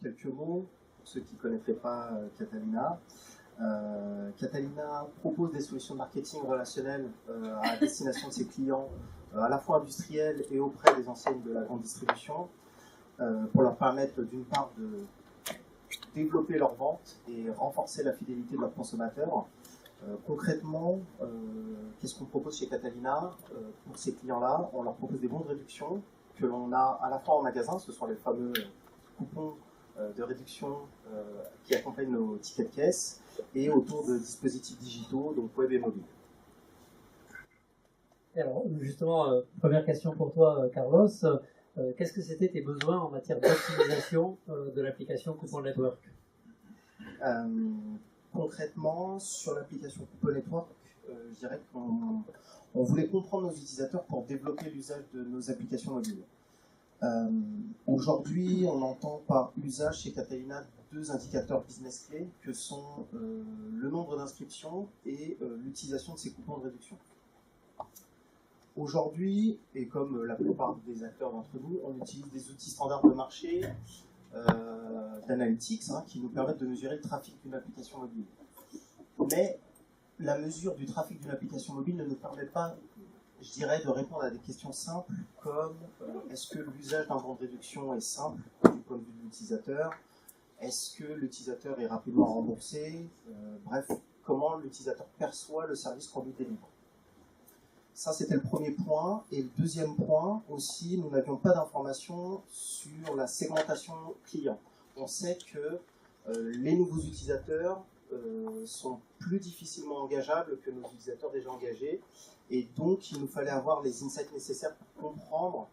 quelques mots, pour ceux qui ne connaîtraient pas Catalina. Catalina propose des solutions de marketing relationnel à destination de ses clients, à la fois industriels et auprès des enseignes de la grande distribution, pour leur permettre d'une part de développer leurs ventes et renforcer la fidélité de leurs consommateurs. Concrètement, qu'est-ce qu'on propose chez Catalina pour ces clients-là? On leur propose des bons de réduction que l'on a à la fois en magasin, ce sont les fameux coupons de réduction qui accompagnent nos tickets de caisse, et autour de dispositifs digitaux, donc web et mobile. Et alors, justement, première question pour toi, Carlos. Qu'est-ce que c'était tes besoins en matière d'optimisation de l'application Coupon Network? Concrètement, sur l'application Coupon Network, je dirais qu'on voulait comprendre nos utilisateurs pour développer l'usage de nos applications mobiles. Aujourd'hui, on entend par usage chez Catalina deux indicateurs business clés que sont le nombre d'inscriptions et l'utilisation de ces coupons de réduction. Aujourd'hui, et comme la plupart des acteurs d'entre nous, on utilise des outils standards de marché d'analytics qui nous permettent de mesurer le trafic d'une application mobile. Mais la mesure du trafic d'une application mobile ne nous permet pas, je dirais, de répondre à des questions simples comme est-ce que l'usage d'un bon de réduction est simple du point de vue de l'utilisateur? Est-ce que l'utilisateur est rapidement remboursé? Bref, comment l'utilisateur perçoit le service qu'on lui délivre? Ça, c'était le premier point. Et le deuxième point aussi, nous n'avions pas d'informations sur la segmentation client. On sait que les nouveaux utilisateurs sont plus difficilement engageables que nos utilisateurs déjà engagés. Et donc, il nous fallait avoir les insights nécessaires pour comprendre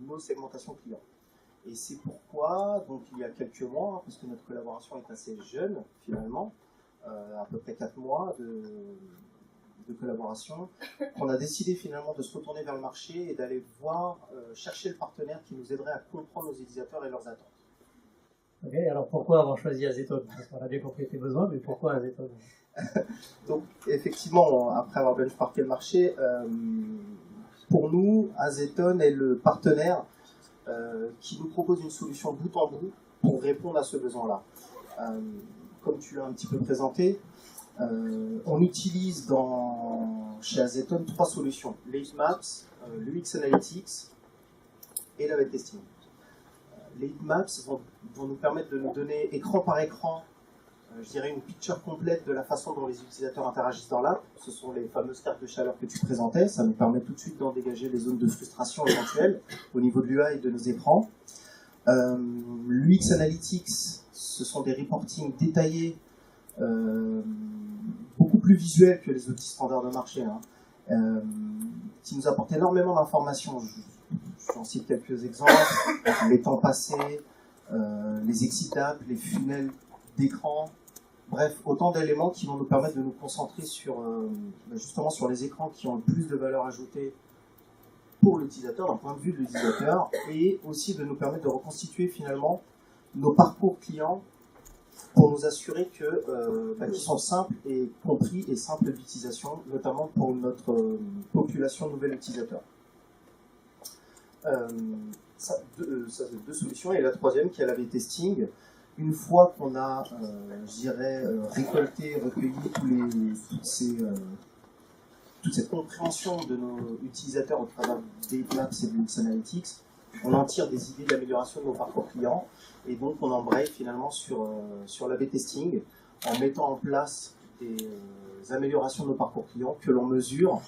nos segmentations clients. Et c'est pourquoi, donc il y a quelques mois, parce que notre collaboration est assez jeune finalement, à peu près 4 mois de collaboration, qu'on a décidé finalement de se retourner vers le marché et d'aller voir, chercher le partenaire qui nous aiderait à comprendre nos utilisateurs et leurs attentes. Ok, alors pourquoi avoir choisi Azetone? Parce qu'on a bien compris tes besoins, mais pourquoi Azetone? Donc effectivement, après avoir benchmarké le marché, pour nous, Azetone est le partenaire qui nous propose une solution bout en bout pour répondre à ce besoin-là. Comme tu l'as un petit peu présenté, on utilise chez Azetone 3 solutions: l'Heatmaps, l'UX Analytics et la web testing. Les Heatmaps vont nous permettre de nous donner écran par écran, je dirais une picture complète de la façon dont les utilisateurs interagissent dans l'app. Ce sont les fameuses cartes de chaleur que tu présentais. Ça nous permet tout de suite d'en dégager les zones de frustration éventuelles au niveau de l'UI et de nos écrans. L'UX Analytics, ce sont des reportings détaillés, beaucoup plus visuels que les outils standards de marché, qui nous apportent énormément d'informations. J'en cite quelques exemples: les temps passés, les exit-apps, les funnels d'écran. Bref, autant d'éléments qui vont nous permettre de nous concentrer justement sur les écrans qui ont le plus de valeur ajoutée pour l'utilisateur, d'un point de vue de l'utilisateur, et aussi de nous permettre de reconstituer finalement nos parcours clients pour nous assurer qu'ils sont simples et compris et simples d'utilisation, notamment pour notre population de nouvel utilisateur. Ça, c'est 2 solutions. Et la troisième, qui est l'A/B testing. Une fois qu'on a, je dirais, récolté, recueilli toute cette compréhension de nos utilisateurs au travers des Heatmaps et de l'UX Analytics, on en tire des idées d'amélioration de nos parcours clients, et donc on embraye finalement sur l'A/B testing en mettant en place des améliorations de nos parcours clients que l'on mesure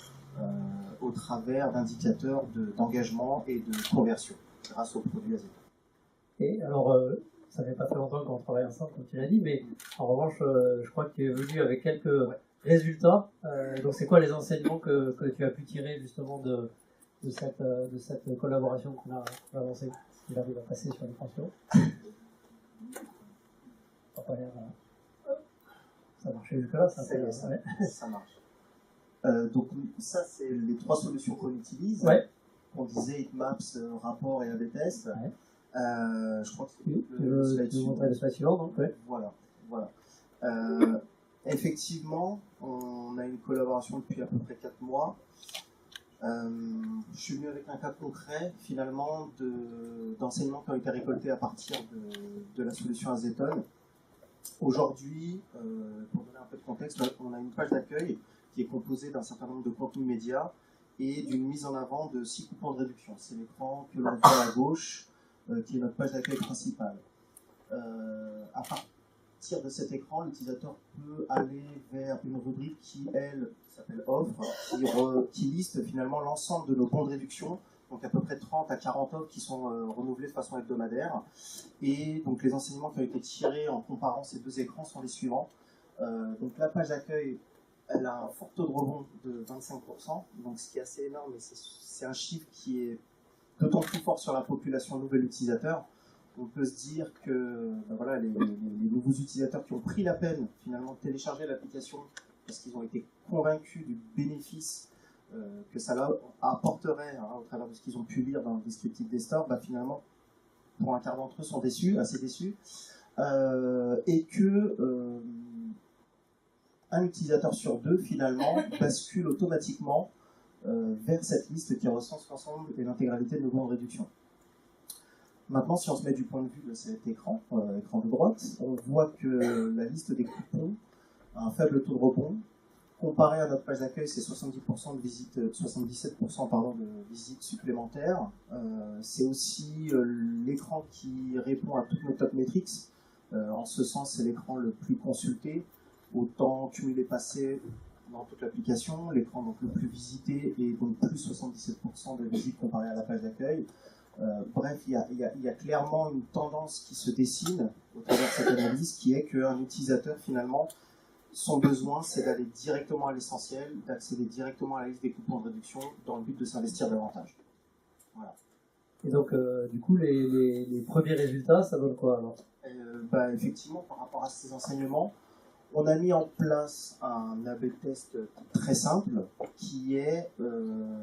au travers d'indicateurs d'engagement et de conversion grâce aux produits Azetone. Et alors, ça fait pas très longtemps qu'on travaille ensemble, comme tu l'as dit, mais en revanche, je crois que tu es venu avec quelques résultats. Donc, c'est quoi les enseignements que tu as pu tirer justement de cette collaboration qu'on a lancée? Il arrive à passer sur l'écran. Ça marchait jusque-là, ça marche. Donc ça, c'est les 3 solutions qu'on utilise. Ouais. On disait Heatmaps, rapport et A/B test. Ouais. Je crois que c'est le slide suivant. Donc, ouais. Voilà. Effectivement, on a une collaboration depuis à peu près 4 mois. Je suis venu avec un cas concret, finalement, d'enseignements qui ont été récoltés à partir de la solution Azeton. Aujourd'hui, pour donner un peu de contexte, on a une page d'accueil qui est composée d'un certain nombre de contenus médias et d'une mise en avant de 6 coupons de réduction. C'est l'écran que l'on voit à gauche, qui est notre page d'accueil principale. À partir de cet écran, l'utilisateur peut aller vers une rubrique qui, elle, s'appelle Offre, qui liste finalement l'ensemble de nos bons de réduction, donc à peu près 30 à 40 offres qui sont renouvelées de façon hebdomadaire. Et donc les enseignements qui ont été tirés en comparant ces deux écrans sont les suivants. Donc la page d'accueil, elle a un fort taux de rebond de 25%, donc ce qui est assez énorme, et c'est un chiffre qui est d'autant plus fort sur la population nouvel utilisateur. On peut se dire que voilà, les nouveaux utilisateurs qui ont pris la peine finalement de télécharger l'application parce qu'ils ont été convaincus du bénéfice que ça leur apporterait au travers de ce qu'ils ont pu lire dans le descriptif des stores, finalement, pour un quart d'entre eux sont déçus, assez déçus, et que un utilisateur sur deux finalement bascule automatiquement vers cette liste qui recense l'ensemble et l'intégralité de nos bons de réduction. Maintenant, si on se met du point de vue de cet écran, écran de droite, on voit que la liste des coupons a un faible taux de rebond. Comparé à notre page d'accueil, c'est 77% de visites supplémentaires. C'est aussi l'écran qui répond à toutes nos top metrics. En ce sens, c'est l'écran le plus consulté, autant cumulé passé dans toute l'application, l'écran donc le plus visité et donc plus 77% de visites comparé à la page d'accueil. Bref, il y a clairement une tendance qui se dessine au travers de cette analyse qui est qu'un utilisateur finalement, son besoin c'est d'aller directement à l'essentiel, d'accéder directement à la liste des coupons de réduction dans le but de s'investir davantage. Voilà. Et donc, du coup, les premiers résultats, ça donne quoi alors? Effectivement, par rapport à ces enseignements, on a mis en place un A/B test très simple qui est,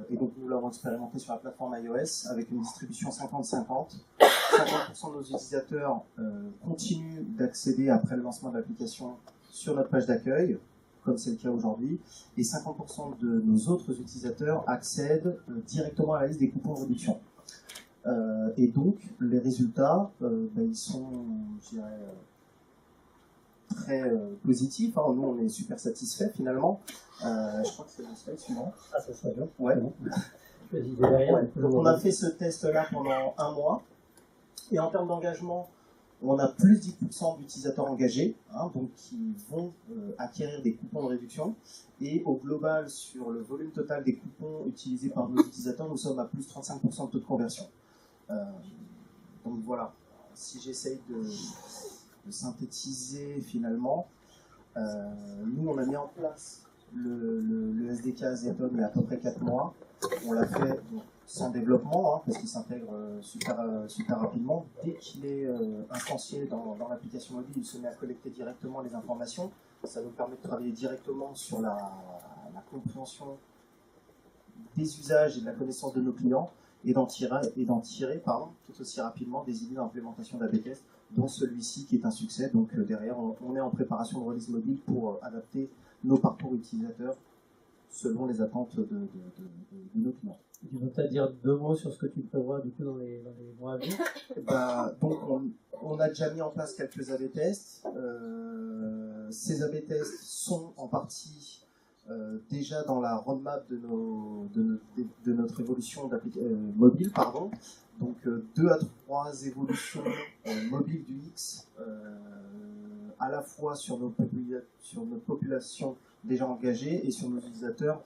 et donc nous l'avons expérimenté sur la plateforme iOS avec une distribution 50-50. 50% de nos utilisateurs continuent d'accéder après le lancement de l'application sur notre page d'accueil, comme c'est le cas aujourd'hui, et 50% de nos autres utilisateurs accèdent directement à la liste des coupons de réduction. Et donc, les résultats, ils sont, je dirais, très positif. Nous, on est super satisfaits finalement. Je crois que c'est le slide suivant. Ah, c'est ça, bien. Ouais. Derrière, Donc, on a fait ce test-là pendant un mois. Et en termes d'engagement, on a plus 10% d'utilisateurs engagés, donc qui vont acquérir des coupons de réduction. Et au global, sur le volume total des coupons utilisés par nos utilisateurs, nous sommes à plus 35% de taux de conversion. Donc voilà, si j'essaye de synthétiser finalement, nous on a mis en place le SDK Azeton il y a à peu près 4 mois. On l'a fait sans développement parce qu'il s'intègre super rapidement. Dès qu'il est instancié dans l'application mobile, il se met à collecter directement les informations. Ça nous permet de travailler directement sur la compréhension des usages et de la connaissance de nos clients et d'en tirer tout aussi rapidement des idées d'implémentation d'A/B test, dont celui-ci qui est un succès. Donc derrière, on est en préparation de release mobile pour adapter nos parcours utilisateurs selon les attentes de nos clients. Tu peux peut-être dire 2 mots sur ce que tu prévois du coup dans les mois à venir? Donc on a déjà mis en place quelques A/B tests. Ces A/B tests sont en partie déjà dans la roadmap de notre évolution mobile, donc 2 à 3 évolutions mobiles du X, à la fois sur nos populations déjà engagées et sur nos utilisateurs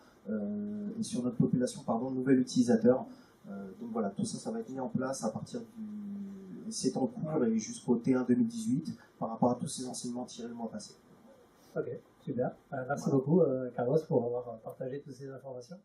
et sur notre population nouvel utilisateur. Donc voilà, tout ça va être mis en place à partir c'est en cours et jusqu'au T1 2018 par rapport à tous ces enseignements tirés le mois passé. Ok, super. Merci beaucoup Carlos pour avoir partagé toutes ces informations.